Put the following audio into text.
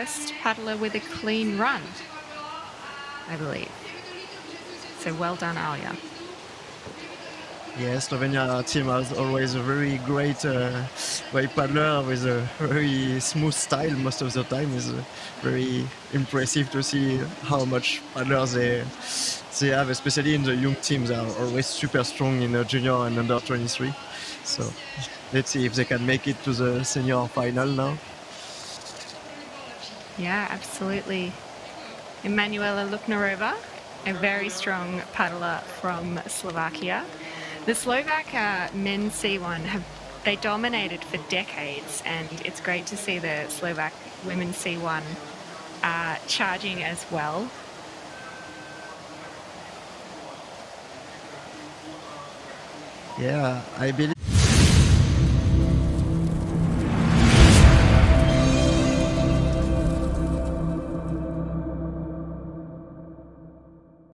first paddler with a clean run, I believe. So well done, Alia. Yeah, Slovenia team has always a very great paddler with a very smooth style most of the time. It's very impressive to see how much paddlers they have, especially in the young teams. They are always super strong in the junior and under 23. So let's see if they can make it to the senior final now. Yeah, absolutely. Emanuela Luknarova, a very strong paddler from Slovakia. The Slovak men's C1 they dominated for decades, and it's great to see the Slovak women's C1 charging as well. Yeah, I believe